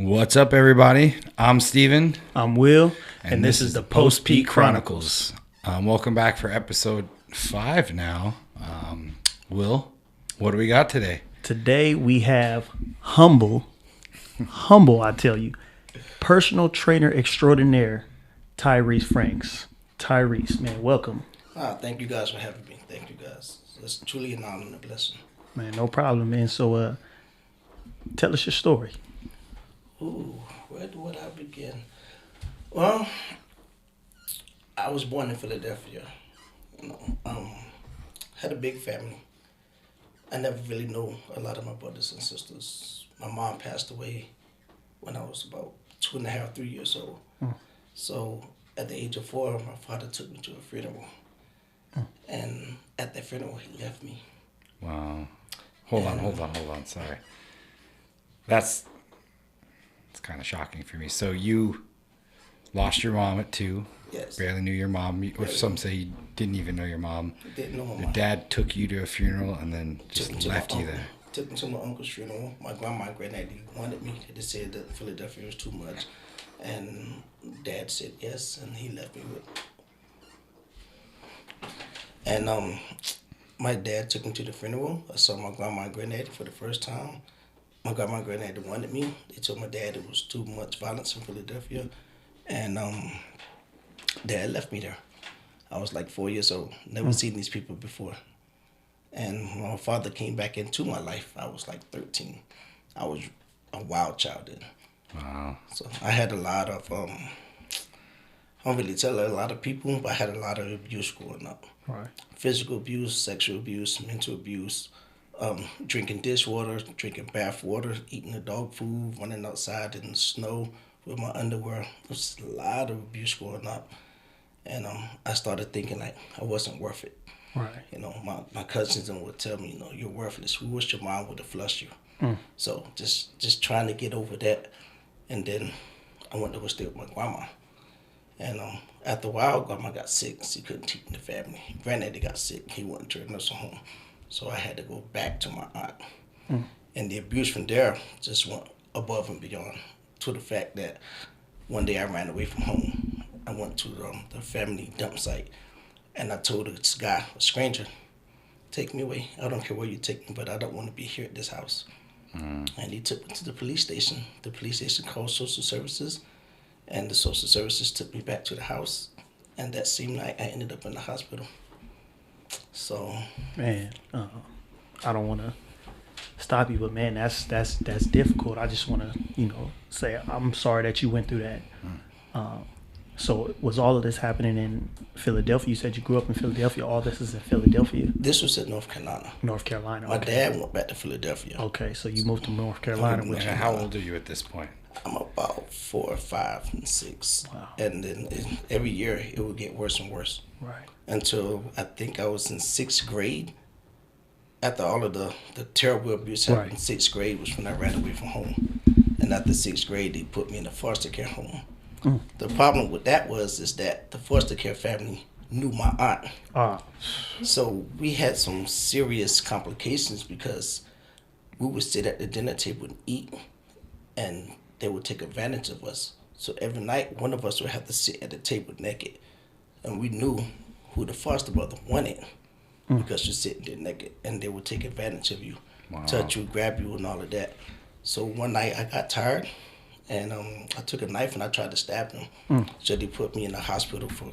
What's up, everybody? I'm Steven. I'm Will, and this is the Post-Peak Chronicles. Welcome back for episode 5 now. Will, what do we got today? Today we have humble, I tell you, personal trainer extraordinaire, Tyreese Franks. Tyrese, man, welcome. Thank you guys for having me. Thank you guys. It's truly an honor and a blessing. Man, no problem, man. So, tell us your story. Ooh, where would I begin? Well, I was born in Philadelphia. Had a big family. I never really knew a lot of my brothers and sisters. My mom passed away when I was about 2.5, 3 years old. So at the age of 4, my father took me to a funeral. And at that funeral, he left me. Wow. Hold on. Sorry. It's kind of shocking for me. So you lost your mom at 2. Yes. Barely knew your mom. Or some say you didn't even know your mom. Didn't know my Your mom. dad took you to a funeral and then just left you there. Took me to my uncle's funeral. My grandma and granddaddy wanted me. They said that Philadelphia was too much. And Dad said yes, and he left me with. And my dad took me to the funeral. I saw my grandma and granddaddy for the first time. My grandma and granddaddy wanted me. They told my dad it was too much violence in Philadelphia. And Dad left me there. I was like 4 years old. Never seen these people before. And when my father came back into my life, I was like 13. I was a wild child then. Wow. So I had a lot of, I don't really tell a lot of people, but I had a lot of abuse growing up. Right. Physical abuse, sexual abuse, mental abuse, drinking dishwater, drinking bath water, eating the dog food, running outside in the snow with my underwear. It was a lot of abuse growing up. And I started thinking like I wasn't worth it. Right. You know, my cousins would tell me, you're worthless. We wish your mom would have flushed you. So just trying to get over that. And then I went to go stay with my grandma. And after a while, grandma got sick. She couldn't keep the family. Granddaddy got sick. He went to a nursing home. So I had to go back to my aunt. And the abuse from there just went above and beyond to the fact that one day I ran away from home. I went to the family dump site. And I told this guy, a stranger, take me away. I don't care where you take me, but I don't want to be here at this house. And he took me to the police station. The police station called social services, and the social services took me back to the house. And that same night, I ended up in the hospital. So, Man, I don't want to stop you, but man, that's difficult. I just want to, say I'm sorry that you went through that. So was all of this happening in Philadelphia? You said you grew up in Philadelphia. All this is in Philadelphia? this was in North Carolina. North Carolina. My Okay. dad went back to Philadelphia. Okay, so you moved to North Carolina. moved And how old are you at this point? I'm about 4, 5, and 6. Wow. And then every year, it would get worse and worse. Right. Until I think I was in 6th grade. After all of the terrible abuse happened in 6th grade was when I ran away from home. And after 6th grade, they put me in a foster care home. The problem with that is that the foster care family knew my aunt. So we had some serious complications because we would sit at the dinner table and eat, and they would take advantage of us. So every night, one of us would have to sit at the table naked. And we knew who the foster mother wanted because you're sitting there naked, and they would take advantage of you, touch you, grab you, and all of that. So one night I got tired, and I took a knife and I tried to stab them. So they put me in the hospital for,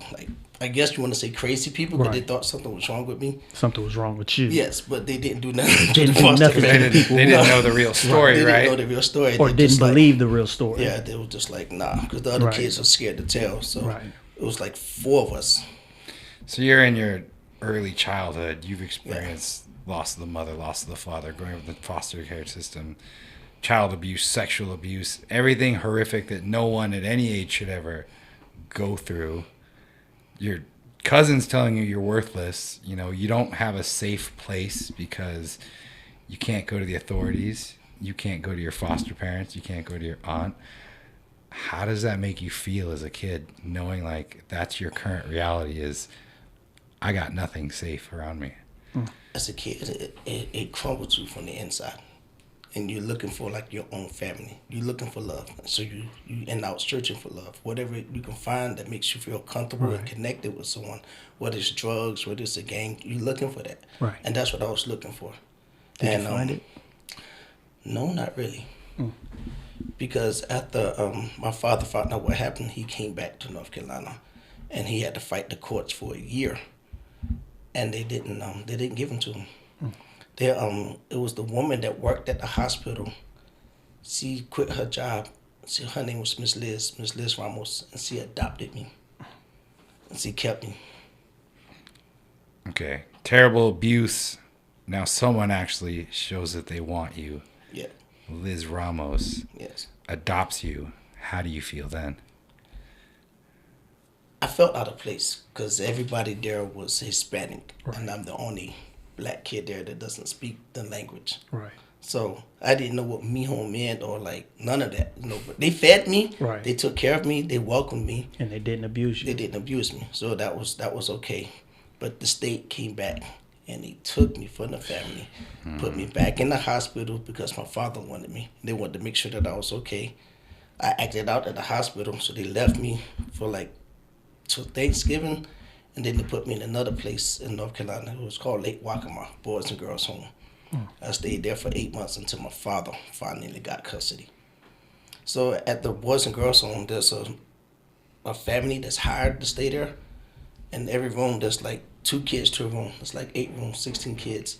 I guess you want to say crazy people, but they thought something was wrong with me. Something was wrong with you. Yes, but they didn't do nothing. Didn't do nothing. They didn't know the real story, They right? didn't know the real story. Or They didn't just believe the real story. Yeah, they were just like, nah, because the other kids are scared to tell. So it was like 4 of us. So you're in your early childhood. You've experienced loss of the mother, loss of the father, growing up in the foster care system, child abuse, sexual abuse, everything horrific that no one at any age should ever go through. Your cousin's telling you you're worthless. You don't have a safe place because you can't go to the authorities. You can't go to your foster parents. You can't go to your aunt. How does that make you feel as a kid, knowing like that's your current reality is I got nothing safe around me? As a kid, it crumbles you from the inside. and you're looking for like your own family. You're looking for love. So you end out searching for love. Whatever you can find that makes you feel comfortable and connected with someone, whether it's drugs, whether it's a gang, you're looking for that. Right. And that's what I was looking for. Did you find it? No, not really. Because after my father found out what happened, he came back to North Carolina, and he had to fight the courts for a year, and they didn't give him to him. It was the woman that worked at the hospital. She quit her job. Her name was Miss Liz Ramos, and she adopted me, and she kept me. Okay, terrible abuse. Now someone actually shows that they want you. Yeah. Liz Ramos Yes. adopts you. How do you feel then? I felt out of place because everybody there was Hispanic, and I'm the only black kid there that doesn't speak the language. Right. So I didn't know what mijo meant or like none of that. But they fed me. Right. They took care of me. They welcomed me. And they didn't abuse you. They didn't abuse me. So that was okay. But the state came back and they took me from the family, put me back in the hospital because my father wanted me. They wanted to make sure that I was okay. I acted out at the hospital, so they left me for like till Thanksgiving, and then they put me in another place in North Carolina. It was called Lake Waccamaw, Boys and Girls Home. I stayed there for 8 months until my father finally got custody. So at the Boys and Girls Home, there's a family that's hired to stay there. In every room, there's like 2 kids to a room. It's like 8 rooms, 16 kids,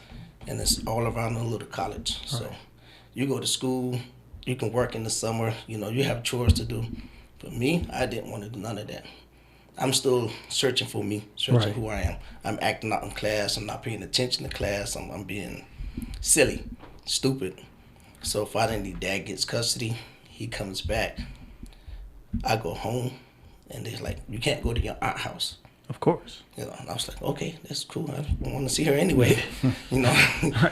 and it's all around a little college. Right. So you go to school, you can work in the summer, you have chores to do. But me, I didn't want to do none of that. I'm still searching for me, searching who I am. I'm acting out in class. I'm not paying attention to class. I'm being silly, stupid. So finally, Dad gets custody. He comes back. I go home, and they're like, you can't go to your aunt's house. Of course. And I was like, okay, that's cool. I don't want to see her anyway.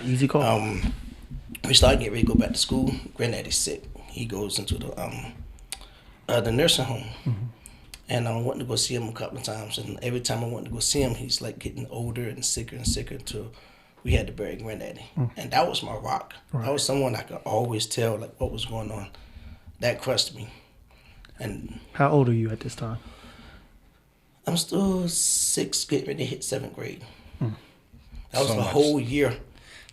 Easy call. We started getting ready to go back to school. Granddaddy's sick. He goes into the nursing home. Mm-hmm. And I went to go see him a couple of times. And every time I went to go see him, he's like getting older and sicker until we had to bury Granddaddy. Mm. And that was my rock. Right. That was someone I could always tell like what was going on. That crushed me. And how old are you at this time? I'm still 6, getting ready to hit 7th grade. That was a whole year.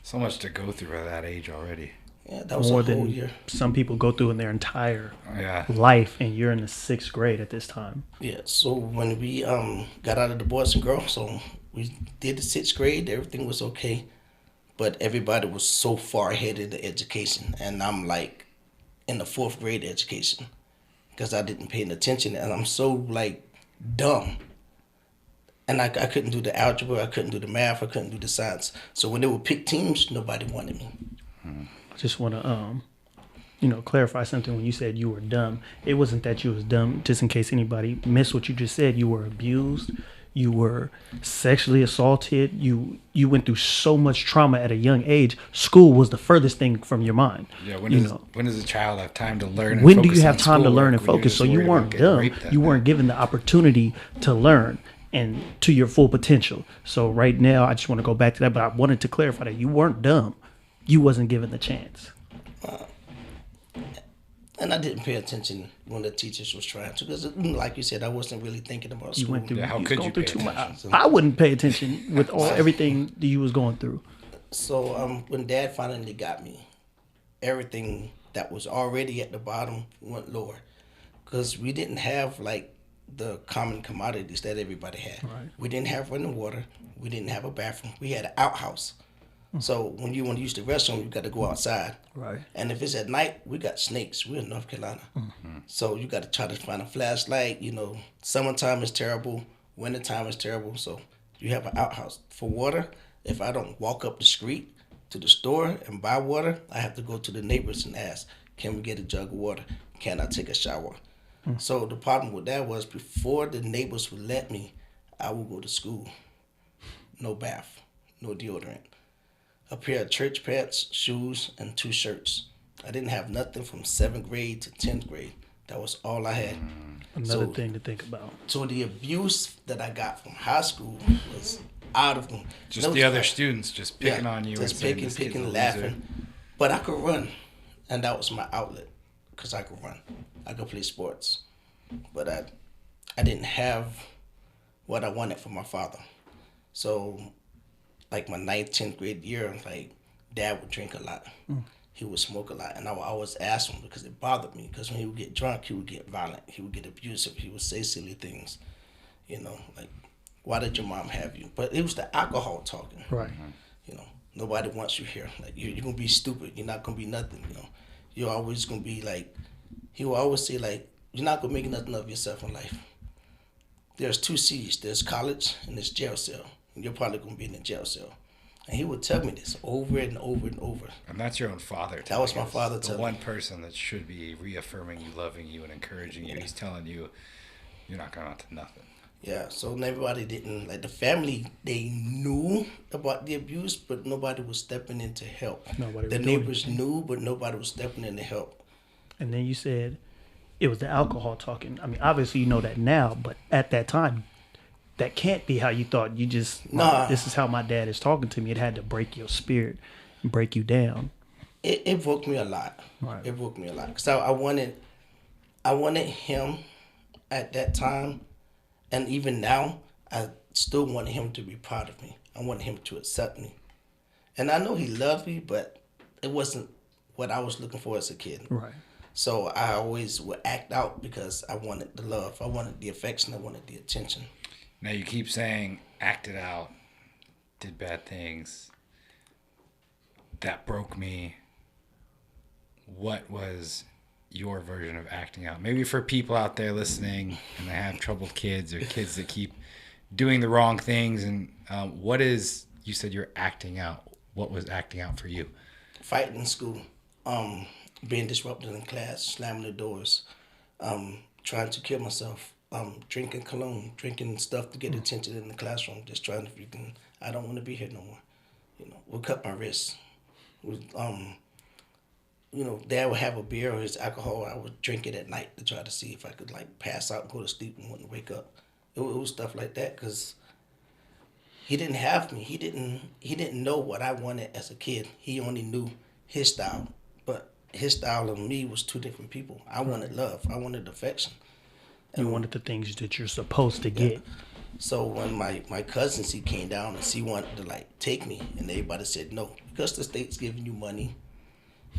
So much to go through at that age already. Yeah, that was a whole year. Some people go through in their entire life, and you're in the 6th grade at this time. Yeah, so when we got out of the Boys and Girls, so we did the 6th grade, everything was okay. But everybody was so far ahead in the education, and I'm like in the 4th grade education because I didn't pay attention, and I'm so like dumb. And I couldn't do the algebra, I couldn't do the math, I couldn't do the science. So when they would pick teams, nobody wanted me. I just want to, clarify something. When you said you were dumb, it wasn't that you was dumb. Just in case anybody missed what you just said, you were abused, you were sexually assaulted, you went through so much trauma at a young age. School was the furthest thing from your mind. Yeah, when does a child have time to learn? When do you have time to learn and focus? So you weren't dumb. You weren't given the opportunity to learn and to your full potential. So right now, I just want to go back to that, but I wanted to clarify that you weren't dumb. You wasn't given the chance. And I didn't pay attention when the teachers was trying to, because like you said, I wasn't really thinking about school. You went through, how could you pay attention? I wouldn't pay attention with everything that you was going through. So when Dad finally got me, everything that was already at the bottom went lower, because we didn't have like the common commodities that everybody had. Right. We didn't have running water. We didn't have a bathroom. We had an outhouse. So when you want to use the restroom, you got to go outside. Right. And if it's at night, we got snakes. We're in North Carolina. Mm-hmm. So you got to try to find a flashlight. Summertime is terrible. Wintertime is terrible. So you have an outhouse. For water, if I don't walk up the street to the store and buy water, I have to go to the neighbors and ask, can we get a jug of water? Can I take a shower? Mm-hmm. So the problem with that was before the neighbors would let me, I would go to school. No bath, no deodorant. A pair of church pants, shoes, and 2 shirts. I didn't have nothing from 7th grade to 10th grade. That was all I had. Another thing to think about. So the abuse that I got from high school was out of them. Just the other students just picking on you. Just picking, laughing. But I could run, and that was my outlet, because I could run. I could play sports. But I didn't have what I wanted from my father. So, like my 9th, 10th grade year, like, Dad would drink a lot. He would smoke a lot. And I would always ask him because it bothered me. Because when he would get drunk, he would get violent. He would get abusive. He would say silly things. You know, like, why did your mom have you? But it was the alcohol talking. Right. You know, nobody wants you here. Like, you're going to be stupid. You're not going to be nothing, you know. You're always going to be like, he will always say, like, you're not going to make nothing of yourself in life. There's 2 C's. There's college and there's jail cell. And you're probably going to be in the jail cell. And he would tell me this over and over and over. And that's your own father. That was my father the telling one me. person that should be reaffirming you, loving you, and encouraging you. He's telling you, you're not going to nothing. Yeah, so everybody didn't, like the family, they knew about the abuse, but nobody was stepping in to help. The neighbors knew, but nobody was stepping in to help. And then you said it was the alcohol talking. I mean, obviously you know that now, but at that time, that can't be how you thought. You just, this is how my dad is talking to me. It had to break your spirit and break you down. It broke me a lot. Right. It broke me a lot. Because I wanted him at that time, and even now, I still wanted him to be proud of me. I wanted him to accept me. And I know he loved me, but it wasn't what I was looking for as a kid. Right. So I always would act out because I wanted the love. I wanted the affection. I wanted the attention. Now you keep saying acted out, did bad things. That broke me. What was your version of acting out? Maybe for people out there listening and they have troubled kids or kids that keep doing the wrong things. And what is, you said you're acting out. What was acting out for you? Fighting in school, being disrupted in class, slamming the doors, trying to kill myself. Drinking cologne, drinking stuff to get attention in the classroom, just trying to freaking, I don't want to be here no more. You know, we'll cut my wrists. You know, Dad would have a beer or his alcohol. I would drink it at night to try to see if I could like pass out and go to sleep and wouldn't wake up. It was stuff like that because he didn't have me. He didn't know what I wanted as a kid. He only knew his style, but his style and me was 2 different people. I wanted love. I wanted affection. You wanted the things that you're supposed to get. So when my cousins, he came down and he wanted to like take me, and everybody said no because the state's giving you money,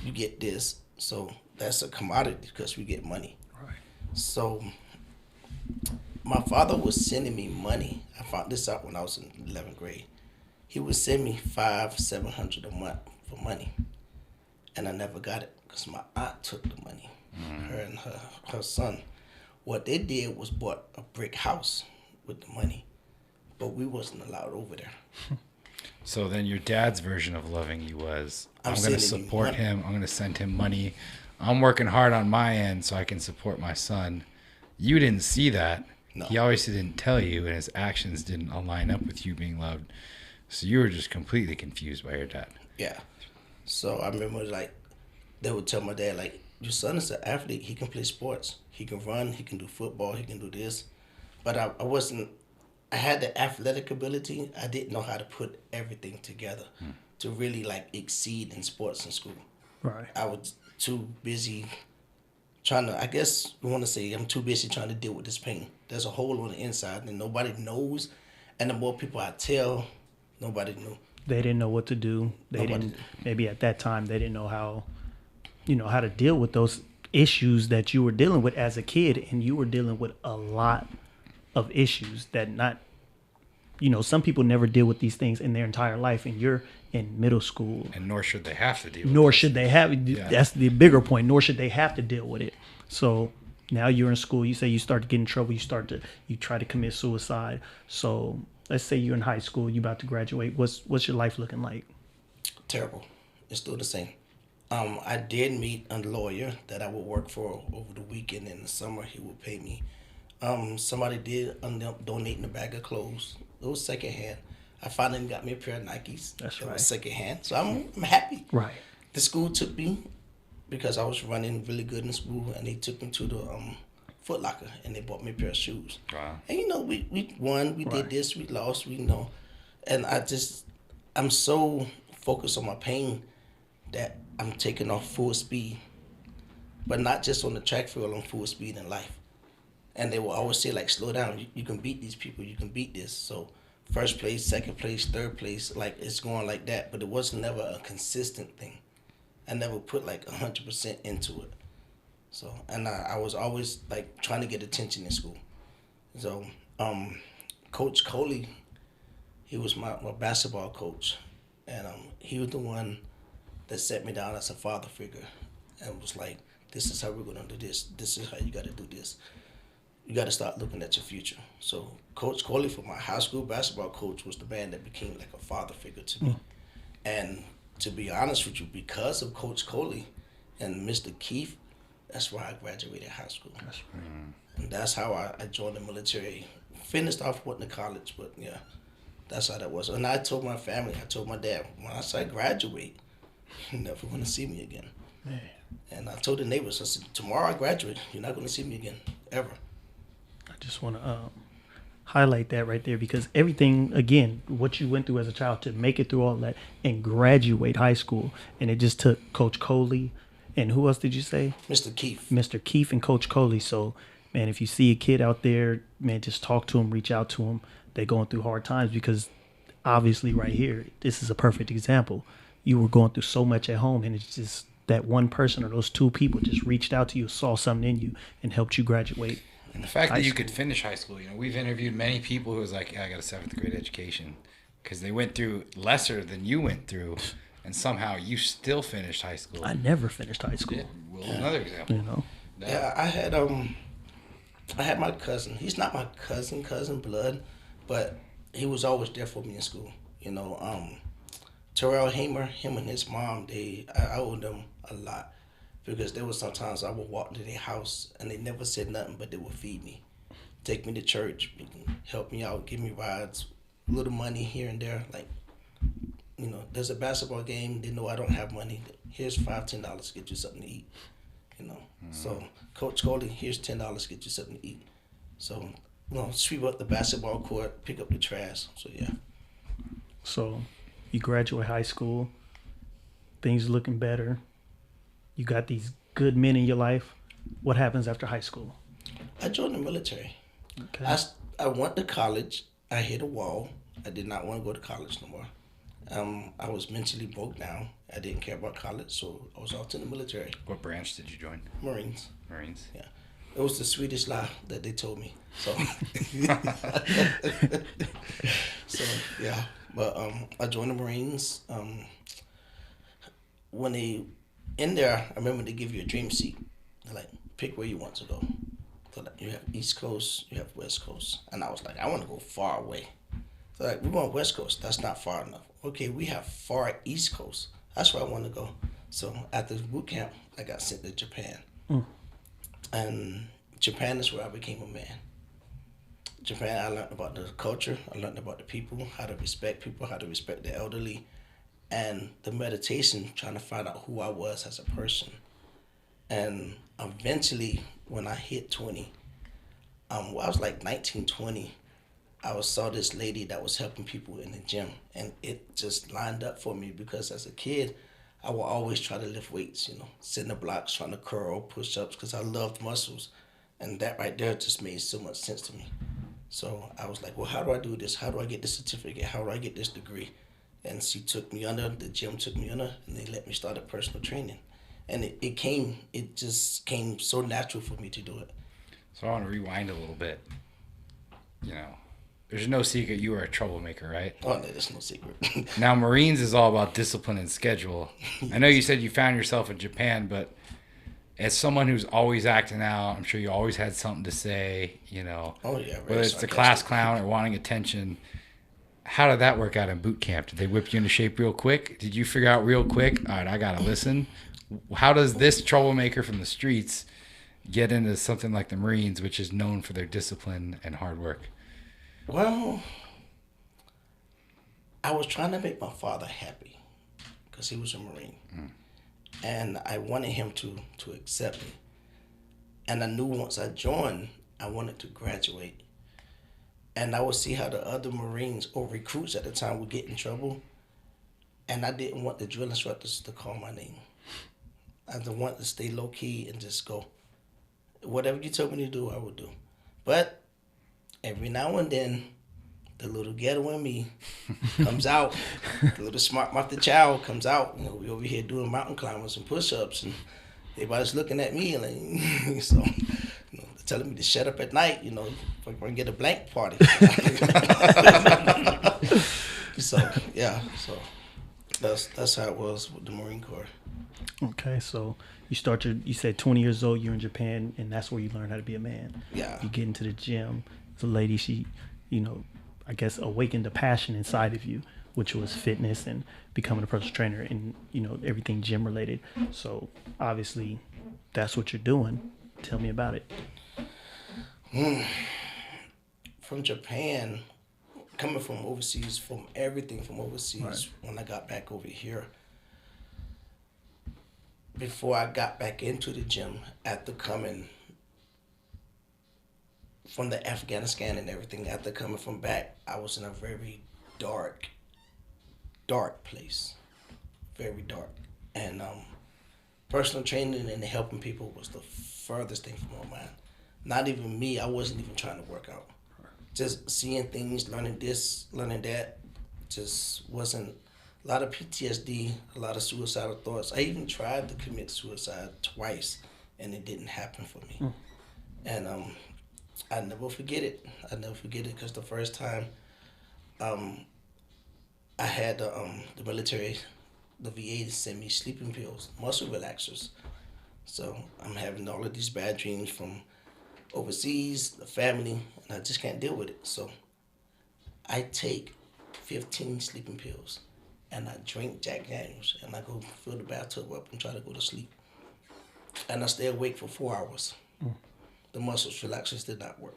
you get this. So that's a commodity because we get money. Right. So my father was sending me money. I found this out when I was in 11th grade. He would send me $500-$700 a month for money, and I never got it because my aunt took the money. Her and her son. What they did was bought a brick house with the money, but we wasn't allowed over there. So then your dad's version of loving you was, I'm going to sending support him. I'm going to send him money. I'm working hard on my end so I can support my son. You didn't see that. No. He obviously didn't tell you, and his actions didn't align up with you being loved. So you were just completely confused by your dad. Yeah. So I remember like they would tell my dad like, your son is an athlete. He can play sports. He can run. He can do football. He can do this. But I wasn't. I had the athletic ability. I didn't know how to put everything together to really like exceed in sports in school. Right. I was too busy trying to. I guess you want to say I'm too busy trying to deal with this pain. There's a hole on the inside and nobody knows. And the more people I tell, nobody knew. They didn't know what to do. Maybe at that time they didn't know how to deal with those issues that you were dealing with as a kid, and you were dealing with a lot of issues that some people never deal with these things in their entire life, and you're in middle school. And nor should they have to deal with it. Nor should they have. Yeah. That's the bigger point. Nor should they have to deal with it. So now you're in school. You say you start to get in trouble. You try to commit suicide. So let's say you're in high school. You're about to graduate. What's your life looking like? Terrible. It's still the same. I did meet a lawyer that I would work for over the weekend. In the summer, he would pay me. Somebody did end up donating a bag of clothes. It was secondhand. I finally got me a pair of Nikes. That's right. It was secondhand, so I'm happy. Right. The school took me because I was running really good in school, and they took me to the Foot Locker, and they bought me a pair of shoes. Wow. And we won, we did this, we lost, and I'm so focused on my pain that I'm taking off full speed, but not just on the track field, on full speed in life. And they will always say, like, slow down. You can beat these people. You can beat this. So first place, second place, third place, like it's going like that. But it was never a consistent thing. I never put like 100% into it. So, and I was always like trying to get attention in school. So, Coach Coley, he was my basketball coach, and he was the one that set me down as a father figure, and was like, "This is how we're gonna do this. This is how you got to do this. You got to start looking at your future." So, Coach Coley, for my high school basketball coach, was the man that became like a father figure to me. And to be honest with you, because of Coach Coley and Mr. Keith, that's why I graduated high school. That's right. And that's how I joined the military. Finished off went to college, but yeah, that's how that was. And I told my family, I told my dad, when I say graduate, you're never going to see me again. Man. And I told the neighbors, I said, tomorrow I graduate, you're not going to see me again, ever. I just want to highlight that right there, because everything, again, what you went through as a child to make it through all that and graduate high school, and it just took Coach Coley, and who else did you say? Mr. Keith. Mr. Keith and Coach Coley. So, man, if you see a kid out there, man, just talk to them, reach out to them. They're going through hard times, because obviously right here, this is a perfect example. You were going through so much at home, and it's just that one person or those two people just reached out to you, saw something in you, and helped you graduate. And the fact that you could finish high school, we've interviewed many people who was like, yeah, I got a 7th grade education, because they went through lesser than you went through, and somehow you still finished high school. I never finished high school. Yeah, well, another example. Yeah, I had my cousin. He's not my cousin blood, but he was always there for me in school. Terrell Hamer, him and his mom, I owed them a lot, because there was sometimes I would walk to their house and they never said nothing, but they would feed me, take me to church, help me out, give me rides, little money here and there. Like, there's a basketball game, they know I don't have money. Here's $5-10 to get you something to eat. So Coach Coley, here's $10 to get you something to eat. So, sweep up the basketball court, pick up the trash. So yeah. So you graduate high school, things looking better. You got these good men in your life. What happens after high school? I joined the military. Okay. I went to college. I hit a wall. I did not want to go to college no more. I was mentally broke down. I didn't care about college, so I was off to the military. What branch did you join? Marines. Marines? Yeah. It was the sweetest lie that they told me. So, yeah. But I joined the Marines. When they in there, I remember they give you a dream seat. They're like, pick where you want to go. So like, you have East Coast, you have West Coast. And I was like, I want to go far away. So like, we want West Coast. That's not far enough. Okay, we have far East Coast. That's where I want to go. So after boot camp, I got sent to Japan. And Japan is where I became a man. Japan, I learned about the culture. I learned about the people, how to respect the elderly, and the meditation, trying to find out who I was as a person. And eventually, when I hit 20, I was like 19, 20, I saw this lady that was helping people in the gym, and it just lined up for me, because as a kid, I would always try to lift weights, sit in the blocks, trying to curl, push-ups, because I loved muscles. And that right there just made so much sense to me. So I was like, well, how do I do this? How do I get this certificate? How do I get this degree? And she took me under, the gym took me under, and they let me start a personal training. And it just came so natural for me to do it. So I want to rewind a little bit. There's no secret you were a troublemaker, right? Oh, no, there's no secret. Now, Marines is all about discipline and schedule. I know you said you found yourself in Japan, but as someone who's always acting out, I'm sure you always had something to say, Oh, yeah. Whether it's the class clown or wanting attention. How did that work out in boot camp? Did they whip you into shape real quick? Did you figure out real quick, all right, I got to listen? How does this troublemaker from the streets get into something like the Marines, which is known for their discipline and hard work? Well, I was trying to make my father happy, because he was a Marine. And I wanted him to accept me. And I knew once I joined, I wanted to graduate. And I would see how the other Marines or recruits at the time would get in trouble. And I didn't want the drill instructors to call my name. I just wanted to stay low key and just go. Whatever you told me to do, I would do. But every now and then, the little ghetto in me comes out. The little smart mouthed child comes out. You know, we over here doing mountain climbers and push-ups, and everybody's looking at me, like, so, you know, they're telling me to shut up at night. You know, if I can get a blank party. So yeah, so that's how it was with the Marine Corps. Okay, so you said 20 years old, you're in Japan, and that's where you learn how to be a man. Yeah. You get into the gym. The lady, she, you know, I guess awakened the passion inside of you, which was fitness and becoming a personal trainer and, you know, everything gym related. So obviously that's what you're doing. Tell me about it. From Japan, coming from overseas, from everything from overseas, Right. When I got back over here, before I got back into the gym, after coming from the Afghanistan and everything, after coming from back, I was in a very dark place. Very dark. And personal training and helping people was the furthest thing from my mind. Not even me, I wasn't even trying to work out. Just seeing things, learning this, learning that, just wasn't. A lot of PTSD, a lot of suicidal thoughts. I even tried to commit suicide twice, and it didn't happen for me. And I never forget it. I never forget it because the first time I had the military, the VA send me sleeping pills, muscle relaxers. So I'm having all of these bad dreams from overseas, the family, and I just can't deal with it. So I take 15 sleeping pills, and I drink Jack Daniels, and I go fill the bathtub up and try to go to sleep. And I stay awake for 4 hours. The muscle relaxers did not work.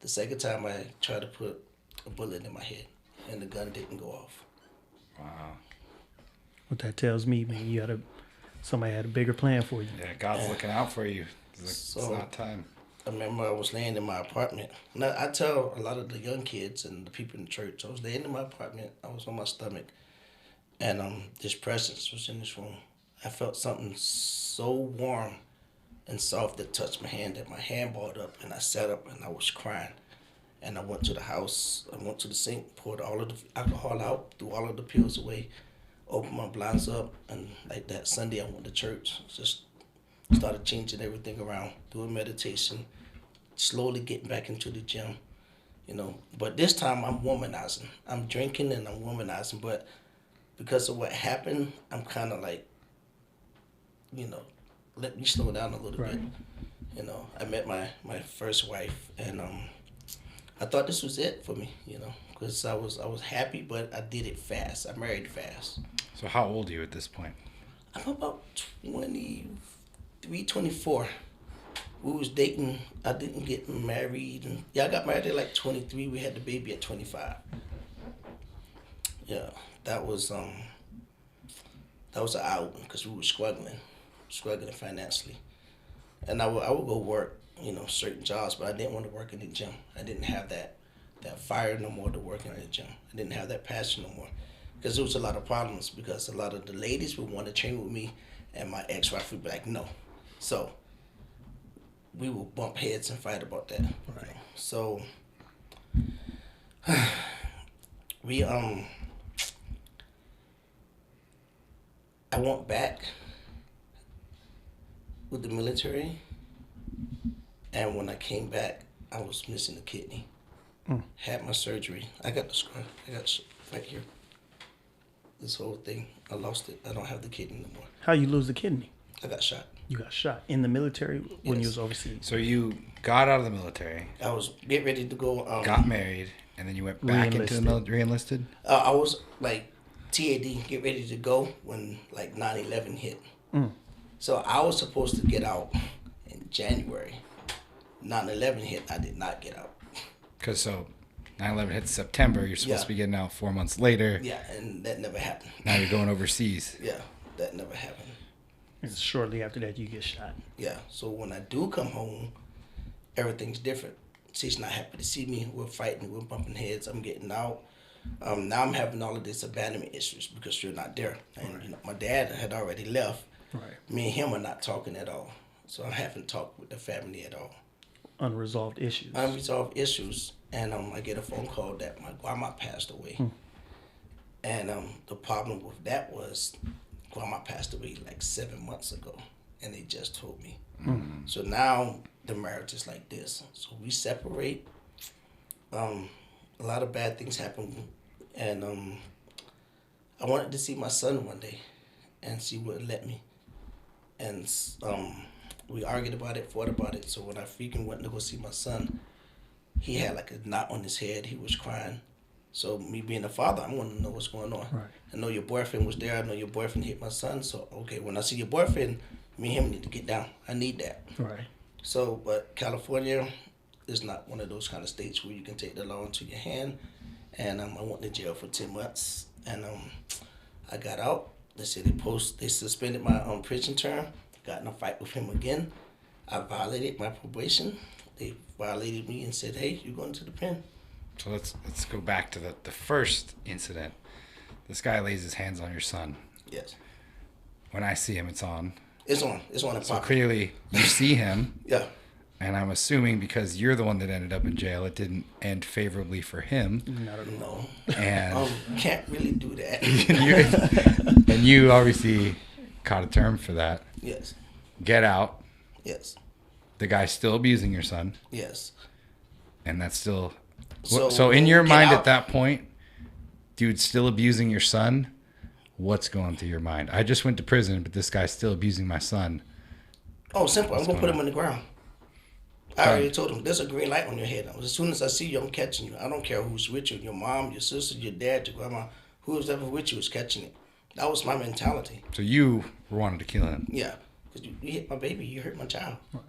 The second time I tried to put a bullet in my head, and the gun didn't go off. Wow. What that tells me, man, somebody had a bigger plan for you. Yeah, God's looking out for you. It's So- not time. I remember I was laying in my apartment. And I tell a lot of the young kids and the people in the church, I was laying in my apartment, I was on my stomach, and this presence was in this room. I felt something so warm and soft that touched my hand that my hand balled up, and I sat up and I was crying. And I went to the house, I went to the sink, poured all of the alcohol out, threw all of the pills away, opened my blinds up, and like that Sunday I went to church, just started changing everything around, doing meditation, slowly getting back into the gym, you know. But this time I'm womanizing. I'm drinking and I'm womanizing, but because of what happened, I'm kind of like, you know, let me slow down a little bit. You know, I met my first wife, and I thought this was it for me, you know, because I was happy, but I did it fast. I married fast. So how old are you at this point? I'm about 23, 24. We was dating. I didn't get married. And I got married at like 23. We had the baby at 25. Yeah, that was an eye opener because we were struggling financially. And I would go work, you know, certain jobs, but I didn't want to work in the gym. I didn't have that fire no more to work in the gym. I didn't have that passion no more because there was a lot of problems because a lot of the ladies would want to train with me, and my ex-wife would be like, no. So we would bump heads and fight about that. Right. So we I went back with the military, and when I came back, I was missing a kidney. Had my surgery. I got the scar. I got right here. This whole thing. I lost it. I don't have the kidney anymore. How you lose the kidney? I got shot. You got shot in the military when you was overseas. So you got out of the military, I was getting ready to go. got married, and then you went back into the military, re-enlisted? I was like TAD, get ready to go when like 9/11 hit. So I was supposed to get out in January. 9/11 hit. I did not get out. Because so 9/11 hits September. You're supposed to be getting out 4 months later. Yeah, and that never happened. Now you're going overseas. Yeah, that never happened. And shortly after that, you get shot. Yeah, so when I do come home, everything's different. She's not happy to see me. We're fighting. We're bumping heads. I'm getting out. Now I'm having all of this abandonment issues because you're not there. And you know, my dad had already left. Right. Me and him are not talking at all. So I haven't talked with the family at all. Unresolved issues. Unresolved issues. And I get a phone call that my grandma passed away. And the problem with that was grandma passed away like 7 months ago. And they just told me. So now the marriage is like this. So we separate. A lot of bad things happen. And I wanted to see my son one day. And she wouldn't let me. And we argued about it, fought about it. So when I freaking went to go see my son, he had like a knot on his head. He was crying. So me being a father, I want to know what's going on. Right. I know your boyfriend was there. I know your boyfriend hit my son. So, okay, when I see your boyfriend, me and him need to get down. I need that. Right. So, but California is not one of those kind of states where you can take the law into your hand. And I went to jail for 10 months. And I got out. They said they suspended my prison term. Got in a fight with him again. I violated my probation. They violated me and said, "Hey, you're going to the pen." So let's go back to the first incident. This guy lays his hands on your son. Yes. When I see him, it's on. It's on. It's on. So clearly, you see him. Yeah. And I'm assuming because you're the one that ended up in jail, it didn't end favorably for him. Not at all. No. And can't really do that. and you obviously caught a term for that. Yes. Get out. Yes. The guy's still abusing your son. Yes. And that's still... So So in your mind out. at that point, dude's still abusing your son. What's going through your mind? I just went to prison, but this guy's still abusing my son. Oh, simple. I'm going to put him on the ground. I Fine. already told him, there's a green light on your head. As soon as I see you, I'm catching you. I don't care who's with you. Your mom, your sister, your dad, your grandma. Who's ever with you is catching it. That was my mentality. So you wanted to kill him. Yeah. Because you hit my baby. You hurt my child. Right.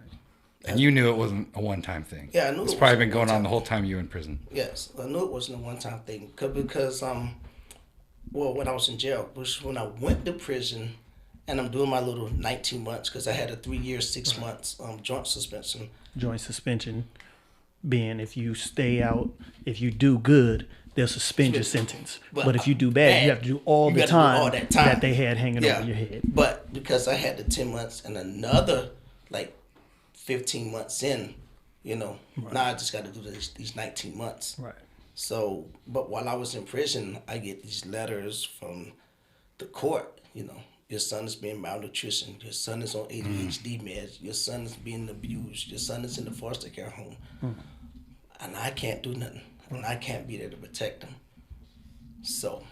And you knew it wasn't a one-time thing. Yeah, I knew It's it probably wasn't been a going on one-time the whole time you were in prison. Yes, I knew it wasn't a one-time thing because when I was in jail, which when I went to prison, and I'm doing my little 19 months because I had a 3 year, 6 months joint suspension. Joint suspension being if you stay out, if you do good, they'll suspend your sentence. But if you do bad, you have to do all the time that they had hanging over your head. But because I had the 10 months and another like 15 months in, you know, now I just got to do these 19 months. Right. So, but while I was in prison, I get these letters from the court, you know, your son is being malnutrition, your son is on ADHD meds, your son is being abused, your son is in the foster care home. And I can't do nothing. And I can't be there to protect him. So,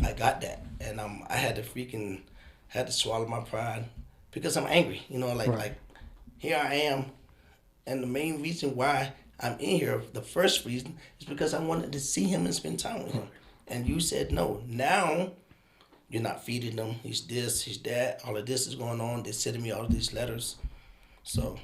I got that. And I had to swallow my pride because I'm angry, you know, like here I am. And the main reason why I'm in here, the first reason, is because I wanted to see him and spend time with him. And you said no. Now, you're not feeding him. He's this, he's that. All of this is going on. They're sending me all of these letters. So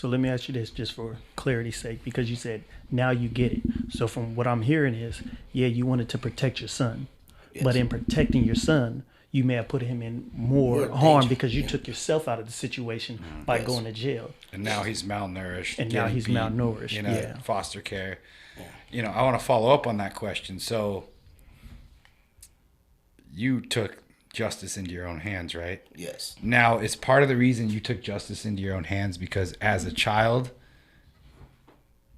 let me ask you this just for clarity's sake, because you said now you get it. So from what I'm hearing is, yeah, you wanted to protect your son. Yes. But in protecting your son, you may have put him in more harm danger. Because you took yourself out of the situation by going to jail. And now he's malnourished. And now he's malnourished. You know, foster care. Yeah. You know, I want to follow up on that question. So you took justice into your own hands, right? Yes. Now, is part of the reason you took justice into your own hands because as a child,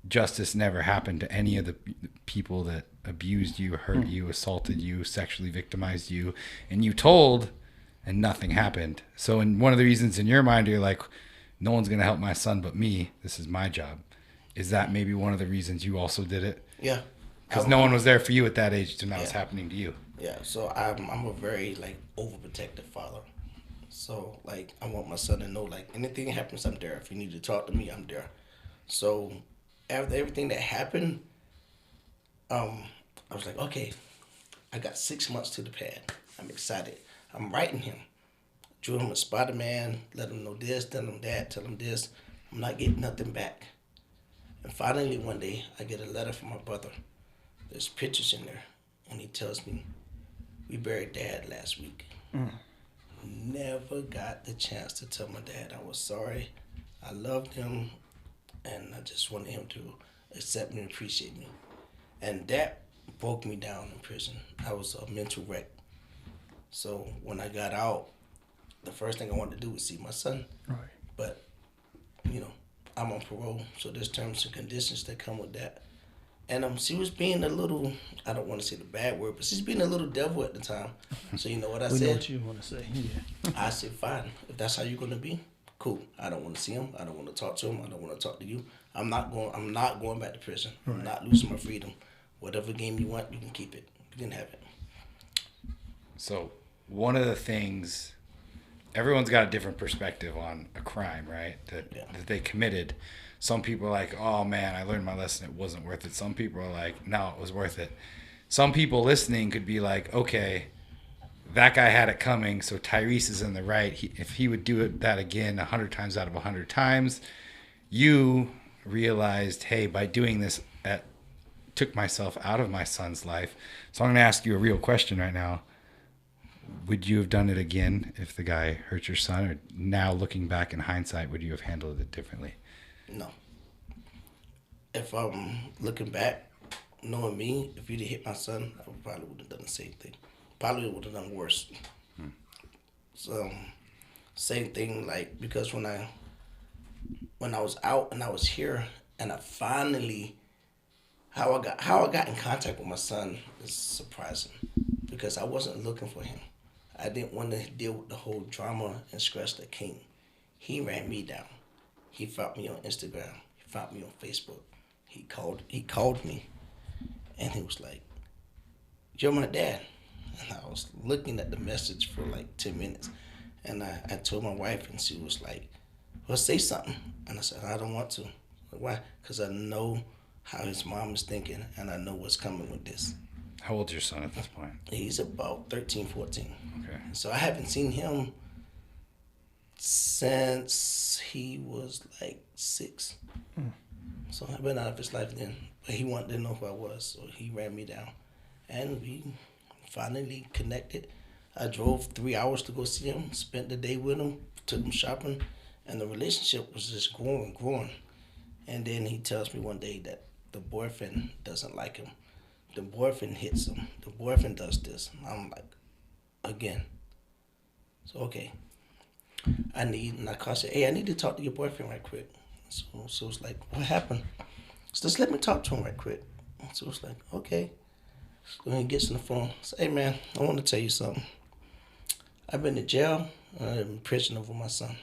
justice never happened to any of the people that abused you, hurt you, assaulted you, sexually victimized you, and you told and nothing happened. So in one of the reasons in your mind, you're like, no one's going to help my son but me. This is my job. Is that maybe one of the reasons you also did it? Yeah. Because no one was there for you at that age to know what's happening to you. Yeah, so I'm a very, like, overprotective father. So, like, I want my son to know, like, anything happens, I'm there. If you need to talk to me, I'm there. So, after everything that happened, I was like, okay, I got 6 months to the pad. I'm excited. I'm writing him. Drew him a Spider-Man, let him know this, tell him that, tell him this. I'm not getting nothing back. And finally, one day, I get a letter from my brother. There's pictures in there. And he tells me, we buried Dad last week. Never got the chance to tell my dad I was sorry. I loved him, and I just wanted him to accept me and appreciate me. And that broke me down in prison. I was a mental wreck. So when I got out, the first thing I wanted to do was see my son. Right. But, you know, I'm on parole, so there's terms and conditions that come with that. And she was being a little, I don't want to say the bad word, but she's being a little devil at the time. So you know what I We said? know what you want to say. Yeah. I said, fine. If that's how you're going to be, cool. I don't want to see him. I don't want to talk to him. I don't want to talk to you. I'm not going back to prison. I'm not losing my freedom. Whatever game you want, you can keep it. You can have it. So one of the things, everyone's got a different perspective on a crime, right? That they committed. Some people are like, oh man, I learned my lesson. It wasn't worth it. Some people are like, no, it was worth it. Some people listening could be like, okay, that guy had it coming, so Tyrese is in the right. If he would do that again 100 times out of 100 times, you realized, hey, by doing this, that took myself out of my son's life. So I'm going to ask you a real question right now. Would you have done it again if the guy hurt your son? Or now looking back in hindsight, would you have handled it differently? No. If I'm looking back, knowing me, if you'd have hit my son, I probably would have done the same thing. Probably would have done worse. So, same thing, like, because when I was out and I was here, and I finally, how I got in contact with my son is surprising, because I wasn't looking for him. I didn't want to deal with the whole drama and stress that came. He ran me down. He found me on Instagram. He found me on Facebook. He called me, and he was like, "You're my dad." And I was looking at the message for like 10 minutes. And I told my wife, and she was like, well, say something. And I said, I don't want to. Why? Because I know how his mom is thinking, and I know what's coming with this. How old's your son at this point? He's about 13, 14. Okay. So I haven't seen him since he was like 6. So I've been out of his life then. But he wanted to know who I was, so he ran me down. And we finally connected. I drove 3 hours to go see him, spent the day with him, took him shopping, and the relationship was just growing. And then he tells me one day that the boyfriend doesn't like him. The boyfriend hits him. The boyfriend does this. I'm like, again. So, okay. I said, hey, I need to talk to your boyfriend right quick. So it's like, what happened? So just let me talk to him right quick. So it's like, okay. So he gets on the phone. Say, hey man, I want to tell you something. I've been to jail. I'm in prison over my son.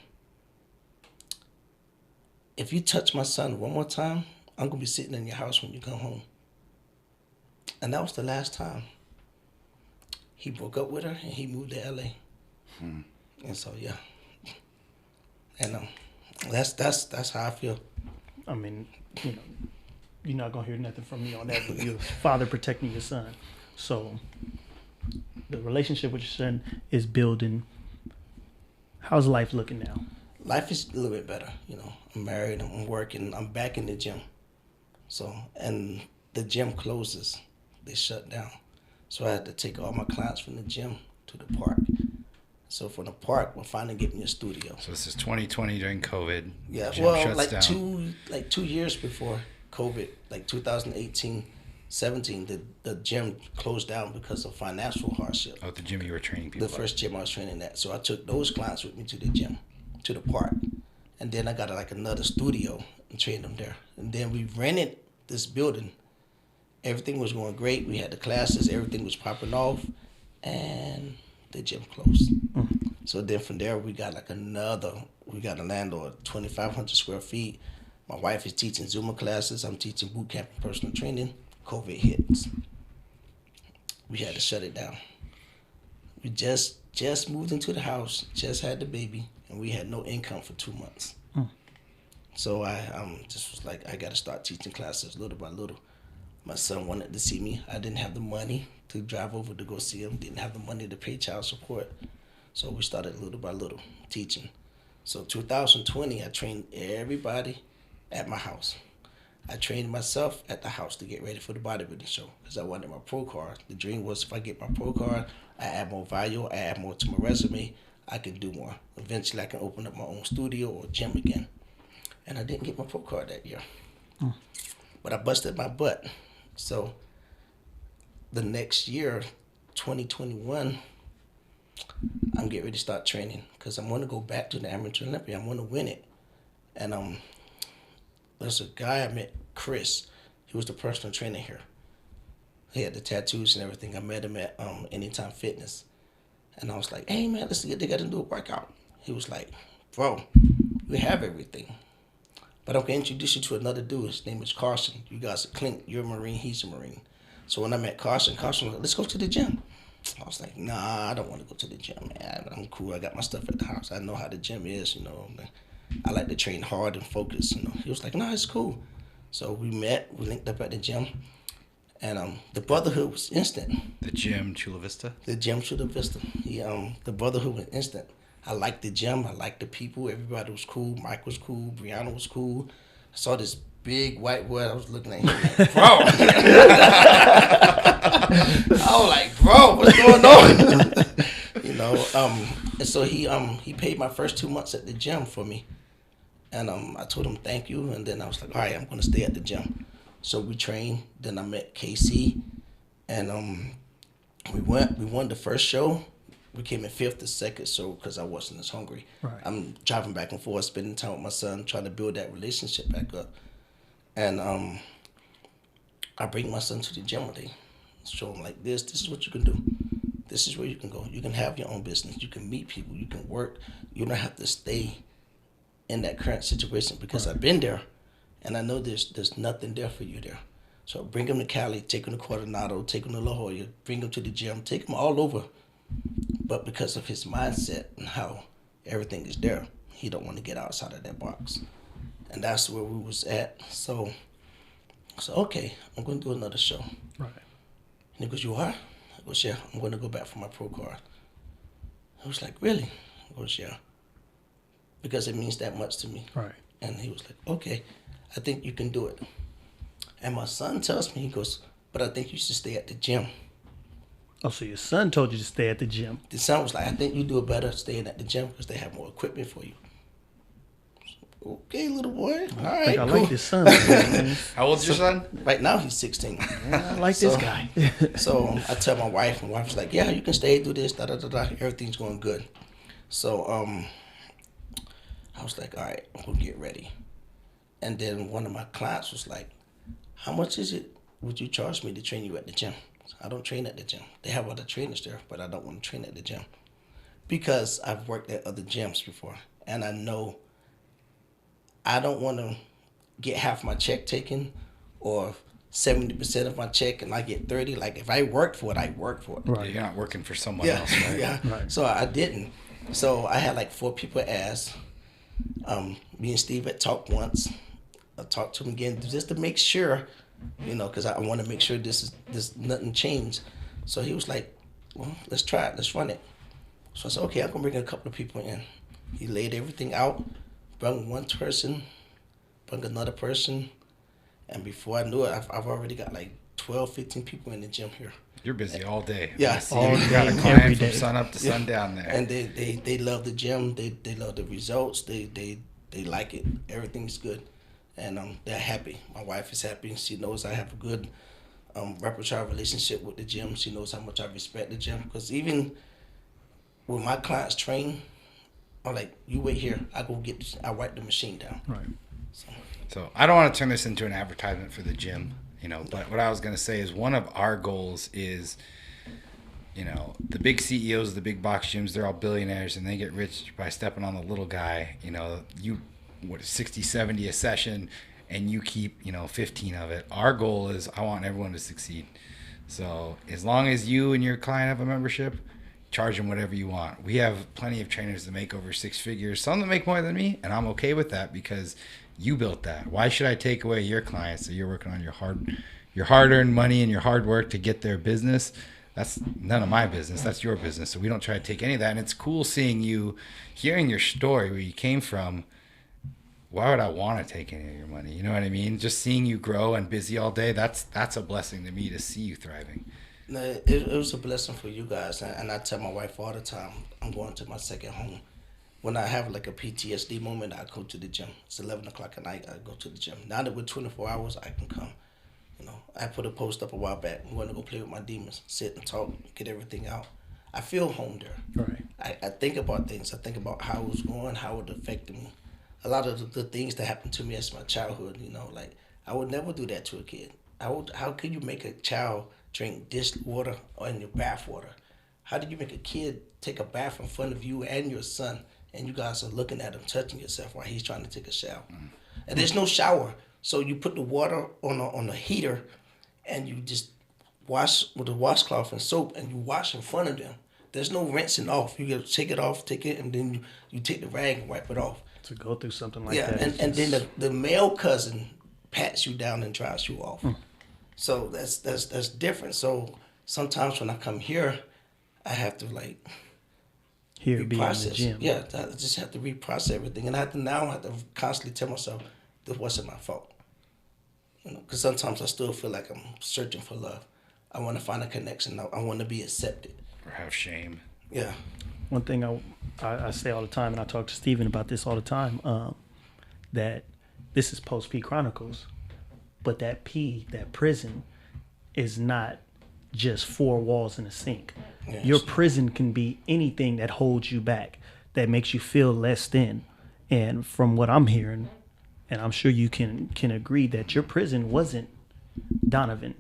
If you touch my son one more time, I'm gonna be sitting in your house when you come home. And that was the last time. He broke up with her and he moved to LA. And so yeah. And that's how I feel. I mean, you're not gonna hear nothing from me on that, but your father protecting your son. So the relationship with your son is building. How's life looking now? Life is a little bit better, I'm married, I'm working, I'm back in the gym. So, and the gym closes, they shut down. So I had to take all my clients from the gym to the park. So from the park, we're finally getting a studio. So this is 2020 during COVID. Yeah, Gym well, shuts like down. 2 years before COVID, like 2018, 17, the gym closed down because of financial hardship. Oh, the gym you were training people The first gym I was training at. So I took those clients with me to the gym, to the park. And then I got like another studio and trained them there. And then we rented this building. Everything was going great. We had the classes, everything was popping off. And the gym closed. So then from there, we got a landlord, 2,500 square feet. My wife is teaching Zumba classes. I'm teaching boot camp and personal training. COVID hits. We had to shut it down. We just moved into the house, just had the baby, and we had no income for 2 months. So I just was like, I got to start teaching classes little by little. My son wanted to see me. I didn't have the money to drive over to go see him. Didn't have the money to pay child support. So we started little by little teaching. So 2020, I trained everybody at my house. I trained myself at the house to get ready for the bodybuilding show because I wanted my pro card. The dream was if I get my pro card, I add more value, I add more to my resume, I can do more. Eventually, I can open up my own studio or gym again. And I didn't get my pro card that year. But I busted my butt. So the next year, 2021, I'm getting ready to start training because I'm going to go back to the Amateur Olympia. I want to win it. And there's a guy I met, Chris. He was the personal trainer here. He had the tattoos and everything. I met him at Anytime Fitness. And I was like, hey, man, let's get together and do a workout. He was like, bro, we have everything. But I'm going to introduce you to another dude. His name is Carson. You guys are Clint. You're a Marine. He's a Marine. So when I met Carson was like, let's go to the gym. I was like, nah, I don't want to go to the gym, man. I'm cool. I got my stuff at the house. I know how the gym is, you know. I like to train hard and focus, you know. He was like, nah, it's cool. So we met. We linked up at the gym. And the brotherhood was instant. The gym, Chula Vista? The gym, Chula Vista. The brotherhood was instant. I liked the gym. I liked the people. Everybody was cool. Mike was cool. Brianna was cool. I saw this big white boy. I was looking at him like, bro. I was like, bro, what's going on? You know, and so he paid my first 2 months at the gym for me. And I told him thank you. And then I was like, all right, I'm going to stay at the gym. So we trained. Then I met KC. And we won the first show. We came in 5th the second show because I wasn't as hungry. Right. I'm driving back and forth, spending time with my son, trying to build that relationship back up. And I bring my son to the gym one day, show him like this is what you can do. This is where you can go. You can have your own business. You can meet people. You can work. You don't have to stay in that current situation because I've been there, and I know there's nothing there for you there. So bring him to Cali, take him to Coronado, take him to La Jolla, bring him to the gym, take him all over. But because of his mindset and how everything is there, he don't want to get outside of that box. And that's where we was at. So okay, I'm going to do another show. Right. And he goes, you are? I goes, yeah, I'm going to go back for my pro card. I was like, really? I goes, yeah. Because it means that much to me. Right. And he was like, okay, I think you can do it. And my son tells me, he goes, but I think you should stay at the gym. Oh, so your son told you to stay at the gym. The son was like, I think you do it better staying at the gym because they have more equipment for you. Okay, little boy. All right, I cool. like this son. Man. How old's your son? Right now, he's 16. I like this guy. So I tell my wife, and my wife's like, yeah, you can stay, do this, da-da-da-da. Everything's going good. So I was like, all right, I'm going to get ready. And then one of my clients was like, how much would you charge me to train you at the gym? I don't train at the gym. They have other trainers there, but I don't want to train at the gym. Because I've worked at other gyms before, and I know I don't want to get half my check taken or 70% of my check and I get 30. Like, if I worked for it, I worked for it. Right. You're not working for someone else, right? Yeah. Right. So I didn't. So I had like 4 people ask. Me and Steve had talked once. I talked to him again just to make sure, you know, because I want to make sure this nothing changed. So he was like, well, let's try it. Let's run it. So I said, okay, I'm going to bring a couple of people in. He laid everything out, brought one person, brought another person. And before I knew it, I've already got like 12, 15 people in the gym here. You're busy all day. Yeah. I see All you got a day, client every from day. sun up to sundown there. And they love the gym. They love the results. They like it. Everything's good. And they're happy. My wife is happy. She knows I have a good repertoire relationship with the gym. She knows how much I respect the gym. Because even when my clients train, I'm like, you wait here. I wipe the machine down. Right. So I don't want to turn this into an advertisement for the gym, you know, but what I was going to say is one of our goals is, you know, the big CEOs of the big box gyms, they're all billionaires and they get rich by stepping on the little guy. You know, 60, 70 a session and you keep, you know, 15 of it. Our goal is I want everyone to succeed. So as long as you and your client have a membership, charge them whatever you want. We have plenty of trainers that make over 6 figures, some that make more than me, and I'm okay with that because you built that. Why should I take away your clients that you're working on your hard-earned money and your hard work to get their business? That's none of my business. That's your business. So we don't try to take any of that. And it's cool seeing you, hearing your story, where you came from. Why would I want to take any of your money? You know what I mean? Just seeing you grow and busy all day, that's a blessing to me to see you thriving. No, it was a blessing for you guys. And I tell my wife all the time, I'm going to my second home. When I have like a PTSD moment, I go to the gym. It's 11 o'clock at night, I go to the gym. Now that we're 24 hours, I can come. You know, I put a post up a while back. I'm going to go play with my demons, sit and talk, get everything out. I feel home there. Right. I think about things. I think about how it was going, how it affected me. A lot of the things that happened to me as my childhood, like I would never do that to a kid. How could you make a child drink distilled water or in your bath water? How did you make a kid take a bath in front of you and your son, and you guys are looking at him touching yourself while he's trying to take a shower? And there's no shower, so you put the water on the heater, and you just wash with a washcloth and soap, and you wash in front of them. There's no rinsing off. You got to take it off, and then you take the rag and wipe it off. To go through something like that. And then the male cousin pats you down and dries you off. So that's different. So sometimes when I come here, I have to be in the gym. Yeah, I just have to reprocess everything, and I have to constantly tell myself this wasn't my fault. Because sometimes I still feel like I'm searching for love. I want to find a connection. I want to be accepted. Or have shame. Yeah. One thing I say all the time, and I talk to Steven about this all the time, that this is post-P Chronicles, but that prison, is not just four walls and a sink. Yes. Your prison can be anything that holds you back, that makes you feel less than. And from what I'm hearing, and I'm sure you can agree, that your prison wasn't Donovan.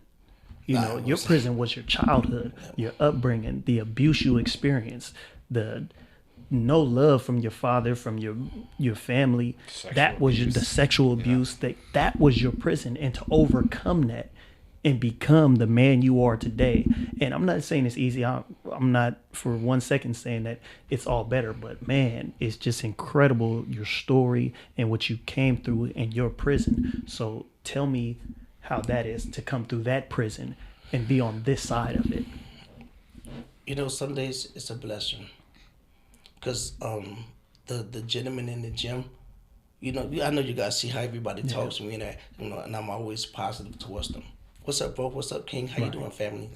Your prison was your childhood, your upbringing, the abuse you experienced, the no love from your father, from your family. That was the sexual abuse. That was your prison. And to overcome that and become the man you are today. And I'm not saying it's easy. I'm not for 1 second saying that it's all better, but man, it's just incredible, your story and what you came through in your prison. So tell me how that is to come through that prison and be on this side of it. Some days it's a blessing. Because the gentleman in the gym, I know you guys see how everybody talks to me, and I'm always positive towards them. What's up, bro? What's up, King? How you doing, family?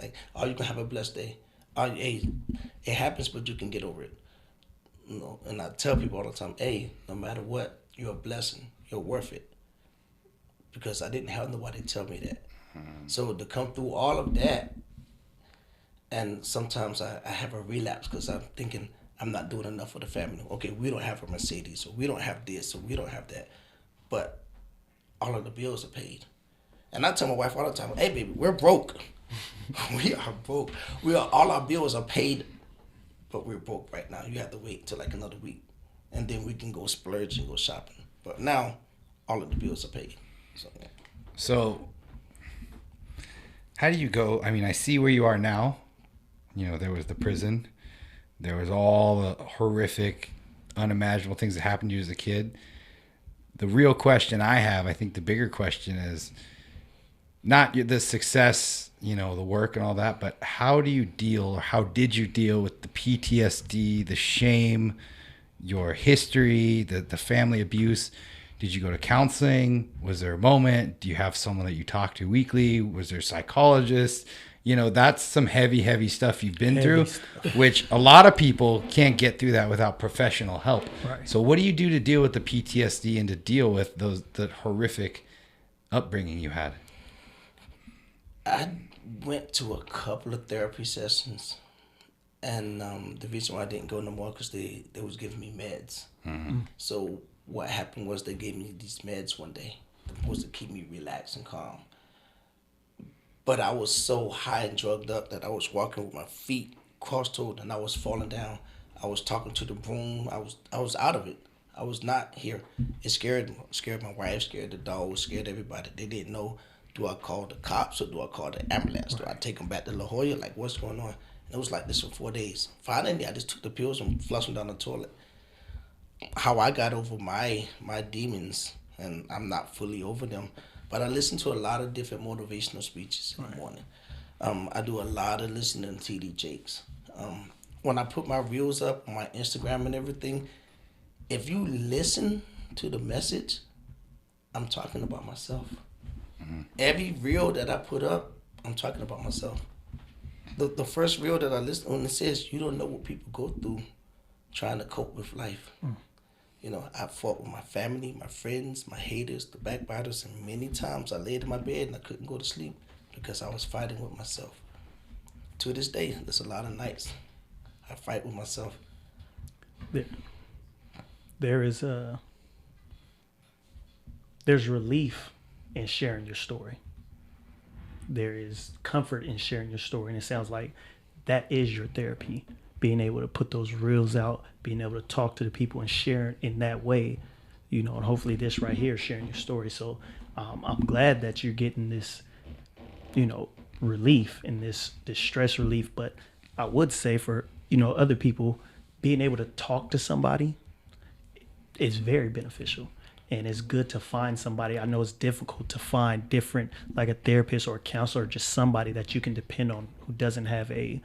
You can have a blessed day. Hey, it happens, but you can get over it. And I tell people all the time, hey, no matter what, you're a blessing. You're worth it. Because I didn't have nobody tell me that. So to come through all of that, and sometimes I have a relapse because I'm thinking I'm not doing enough for the family. Okay, we don't have a Mercedes, so we don't have this, so we don't have that. But all of the bills are paid. And I tell my wife all the time, hey, baby, we're broke. We are broke. All our bills are paid, but we're broke right now. You have to wait till another week. And then we can go splurge and go shopping. But now, all of the bills are paid. So how do you go? I mean, I see where you are now. There was the prison. There was all the horrific, unimaginable things that happened to you as a kid. The real question I have, I think the bigger question is not the success, the work and all that, but how did you deal with the PTSD, the shame, your history, the family abuse? Did you go to counseling? Was there a moment? Do you have someone that you talk to weekly? Was there a psychologist? That's some heavy stuff you've been through, which a lot of people can't get through that without professional help. Right. So what do you do to deal with the PTSD and to deal with the horrific upbringing you had? I went to a couple of therapy sessions, and the reason why I didn't go no more because they was giving me meds. Mm-hmm. So what happened was they gave me these meds one day, supposed to keep me relaxed and calm. But I was so high and drugged up that I was walking with my feet cross-toed and I was falling down. I was talking to the broom. I was out of it. I was not here. It scared my wife, scared the dog, scared everybody. They didn't know, do I call the cops or do I call the ambulance? Do I take them back to La Jolla? What's going on? And it was like this for 4 days. Finally, I just took the pills and flushed them down the toilet. How I got over my demons, and I'm not fully over them, but I listen to a lot of different motivational speeches in the morning. I do a lot of listening to T.D. Jakes. When I put my reels up on my Instagram and everything, if you listen to the message, I'm talking about myself. Mm-hmm. Every reel that I put up, I'm talking about myself. The first reel that I listen on, it says, you don't know what people go through trying to cope with life. Mm. I fought with my family, my friends, my haters, the backbiters, and many times I laid in my bed and I couldn't go to sleep because I was fighting with myself. To this day, there's a lot of nights I fight with myself. There's relief in sharing your story. There is comfort in sharing your story, and it sounds like that is your therapy. Being able to put those reels out, being able to talk to the people and share in that way, and hopefully this right here, sharing your story. So I'm glad that you're getting this, relief and this stress relief. But I would say for, other people, being able to talk to somebody is very beneficial. And it's good to find somebody. I know it's difficult to find different, like a therapist or a counselor, or just somebody that you can depend on who doesn't have a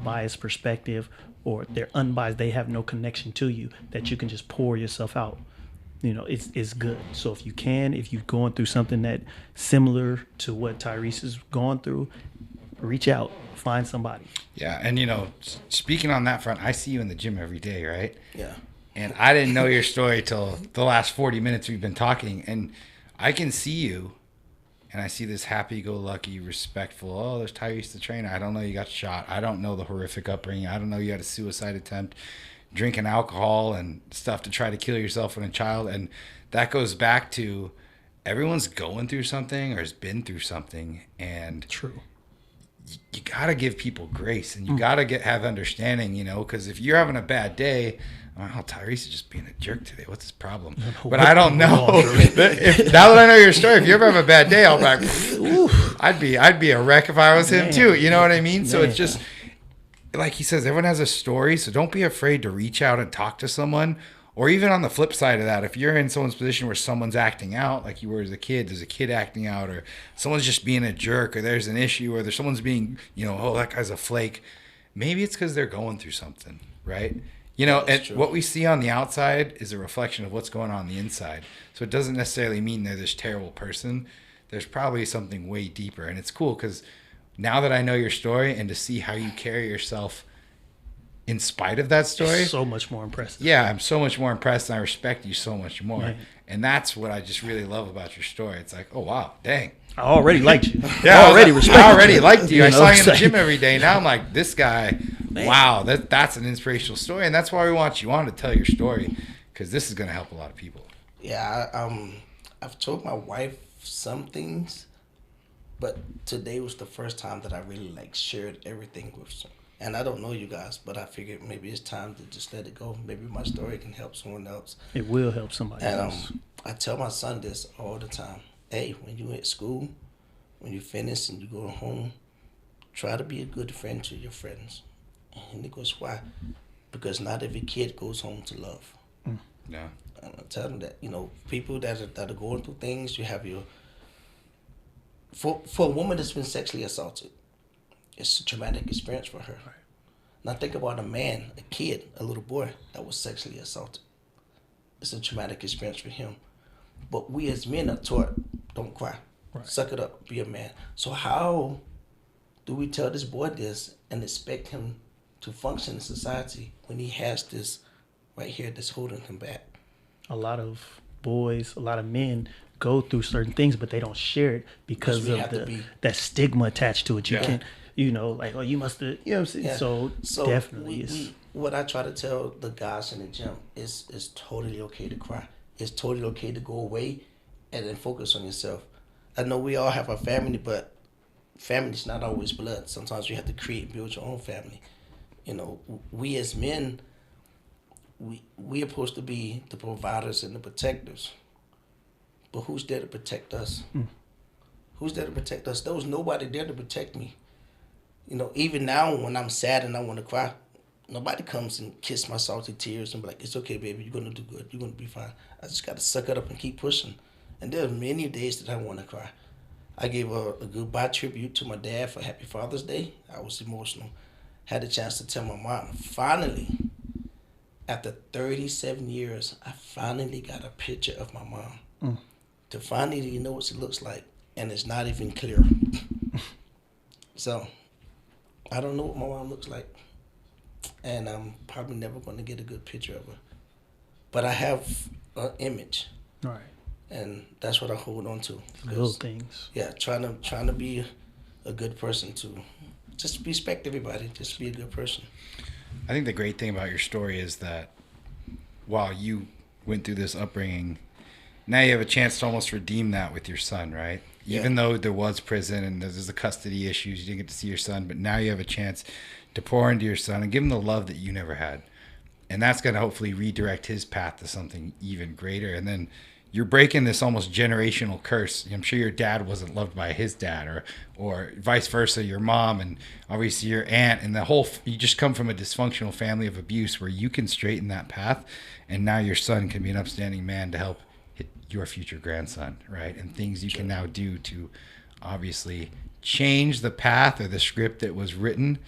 biased perspective, or they're unbiased. They have no connection to you, that you can just pour yourself out. It's good. So if you're going through something that similar to what Tyrese is going through, reach out, find somebody. Yeah. And, speaking on that front, I see you in the gym every day, right? Yeah. And I didn't know your story till the last 40 minutes we've been talking. And I can see you, and I see this happy-go-lucky, respectful, oh, there's Tyrese the trainer. I don't know you got shot. I don't know the horrific upbringing. I don't know you had a suicide attempt, drinking alcohol and stuff to try to kill yourself when a child. And that goes back to everyone's going through something or has been through something. And true. You got to give people grace, and you got to have understanding, because if you're having a bad day, Tyrese is just being a jerk today. What's his problem? But I don't know. Now that I know your story, if you ever have a bad day, I'll be like, I'd be a wreck if I was him too. You know what I mean? So it's just like he says, everyone has a story. So don't be afraid to reach out and talk to someone. Or even on the flip side of that, if you're in someone's position where someone's acting out, like you were as a kid, there's a kid acting out, or someone's just being a jerk, or there's an issue, or there's someone's being, oh, that guy's a flake. Maybe it's because they're going through something, right? And what we see on the outside is a reflection of what's going on the inside. So it doesn't necessarily mean they're this terrible person. There's probably something way deeper. And it's cool because now that I know your story and to see how you carry yourself in spite of that story. It's so much more impressive. Yeah, I'm so much more impressed, and I respect you so much more. Right. And that's what I just really love about your story. It's like, oh, wow, dang. I already liked you. Yeah, I already respected you. I already liked you. I saw you in the gym every day. Now I'm like, this guy, wow, that's an inspirational story. And that's why we want you on to tell your story, because this is going to help a lot of people. Yeah, I've told my wife some things, but today was the first time that I really shared everything with her. And I don't know you guys, but I figured maybe it's time to just let it go. Maybe my story can help someone else. It will help somebody else. I tell my son this all the time. Hey, when you're at school, when you finish and you go home, try to be a good friend to your friends. And he goes, why? Because not every kid goes home to love. Yeah. And I tell them that, people that are going through things, you have for a woman that's been sexually assaulted, it's a traumatic experience for her. Right. Now think about a man, a kid, a little boy that was sexually assaulted. It's a traumatic experience for him. But we as men are taught, don't cry. Right. Suck it up, be a man. So how do we tell this boy this and expect him to function in society when he has this right here that's holding him back? A lot of boys, a lot of men go through certain things, but they don't share it because of that stigma attached to it. You can't, like, oh, you must have, what I'm saying? Yeah. So definitely what I try to tell the guys in the gym is it's totally okay to cry. It's totally okay to go away and then focus on yourself. I know we all have a family, but family's not always blood. Sometimes you have to build your own family. We as men, we are supposed to be the providers and the protectors. But who's there to protect us? Who's there to protect us? There was nobody there to protect me. Even now when I'm sad and I want to cry, nobody comes and kiss my salty tears and be like, it's okay, baby, you're going to do good. You're going to be fine. I just got to suck it up and keep pushing. And there are many days that I want to cry. I gave a goodbye tribute to my dad for Happy Father's Day. I was emotional. Had a chance to tell my mom, finally, after 37 years, I finally got a picture of my mom. To finally know what she looks like, and it's not even clear. So, I don't know what my mom looks like, and I'm probably never going to get a good picture of her. But I have an image, right? And that's what I hold on to. Little things. Yeah, trying to be a good person to just respect everybody, just be a good person. I think the great thing about your story is that while you went through this upbringing, now you have a chance to almost redeem that with your son, right? Yeah. Even though there was prison and there's the custody issues, you didn't get to see your son, but now you have a chance to pour into your son and give him the love that you never had. And that's going to hopefully redirect his path to something even greater. And then you're breaking this almost generational curse. I'm sure your dad wasn't loved by his dad, or vice versa, your mom, and obviously your aunt, and the whole, you just come from a dysfunctional family of abuse where you can straighten that path. And now your son can be an upstanding man to help your future grandson, right? And things you can now do to obviously change the path or the script that was written.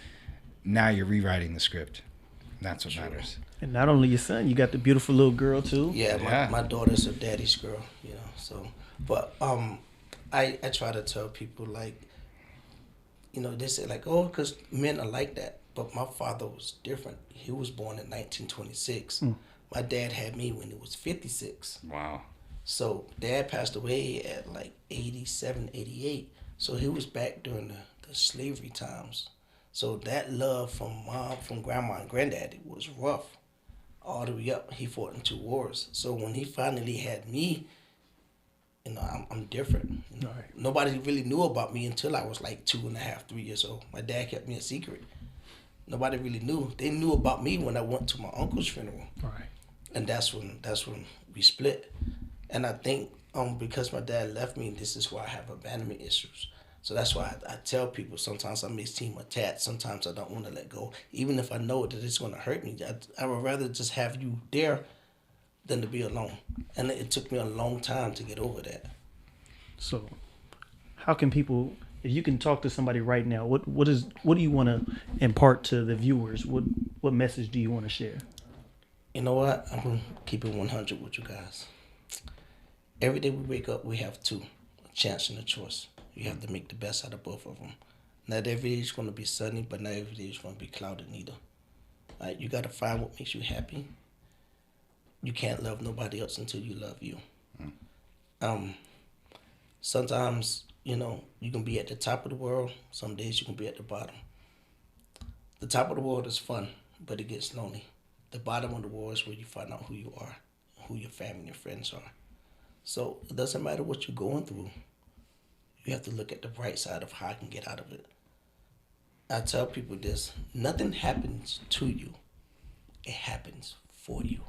Now you're rewriting the script. And that's what matters. And not only your son, you got the beautiful little girl too. Yeah, my daughter's her daddy's girl, you know. So, but I try to tell people, like, you know, they say like, oh, because men are like that. But my father was different. He was born in 1926. My dad had me when he was 56. Wow. So dad passed away at like 87, 88. So he was back during the slavery times. So that love from mom, from grandma and granddaddy was rough. All the way up, he fought in 2 wars. So when he finally had me, you know, I'm different. You know? Right. Nobody really knew about me until I was like 2.5, 3 years old. My dad kept me a secret. Nobody really knew. They knew about me when I went to my uncle's funeral. Right. And that's when we split. And I think because my dad left me, this is why I have abandonment issues. So that's why I tell people sometimes I may seem attached. Sometimes I don't want to let go. Even if I know that it's going to hurt me, I would rather just have you there than to be alone. And it took me a long time to get over that. So how can people, if you can talk to somebody right now, what do you want to impart to the viewers? What message do you want to share? You know what? I'm going to keep it 100 with you guys. Every day we wake up, we have 2, a chance and a choice. You have to make the best out of both of them. Not every day is going to be sunny, but not every day is going to be clouded neither. Right? You got to find what makes you happy. You can't love nobody else until you love you. Sometimes, you know, you can be at the top of the world. Some days you can be at the bottom. The top of the world is fun, but it gets lonely. The bottom of the world is where you find out who you are, who your family and your friends are. So it doesn't matter what you're going through. You have to look at the bright side of how I can get out of it. I tell people this, nothing happens to you. It happens for you.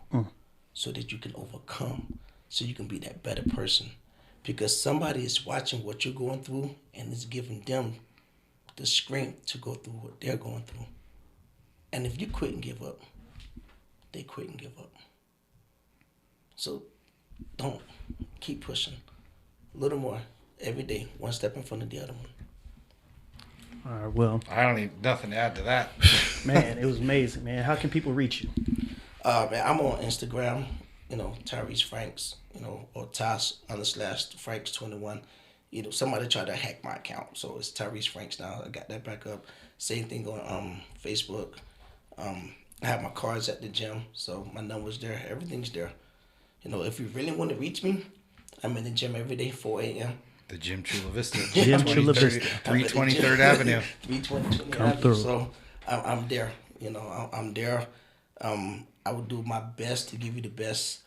So that you can overcome, so you can be that better person. Because somebody is watching what you're going through and it's giving them the strength to go through what they're going through. And if you quit and give up, they quit and give up. So don't. Keep pushing. A little more. Every day, one step in front of the other one. All right, well. I don't need nothing to add to that. Man, it was amazing, man. How can people reach you? Man, I'm on Instagram, you know, Tyreese Franks, you know, or Tyreese_Franks21. You know, somebody tried to hack my account, so it's Tyreese Franks now. I got that back up. Same thing on Facebook. I have my cards at the gym, so my number's there. Everything's there. You know, if you really want to reach me, I'm in the gym every day, 4 a.m. The Gym Chula Vista. Gym Chula Vista. 323rd Avenue. 323rd Come Avenue. through. So I'm there. You know, I'm there. I will do my best to give you the best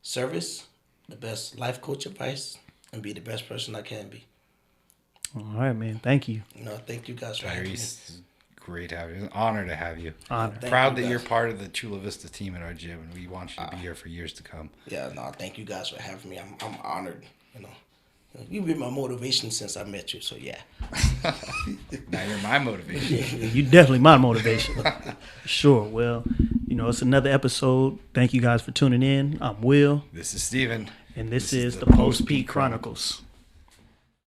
service, the best life coach advice, and be the best person I can be. All right, man. Thank you. No, thank you guys for having me. Tyrese, great to have you. It's an honor to have you. Honor. Proud you, that you're guys. part of the Chula Vista team at our gym, and we want you to be here for years to come. Yeah, no, thank you guys for having me. I'm honored, you know. You've been my motivation since I met you, so yeah. Now you're my motivation. You definitely my motivation. Sure. Well, you know, it's another episode. Thank you guys for tuning in. I'm Will. This is Steven. And this is the Post Peak Chronicles.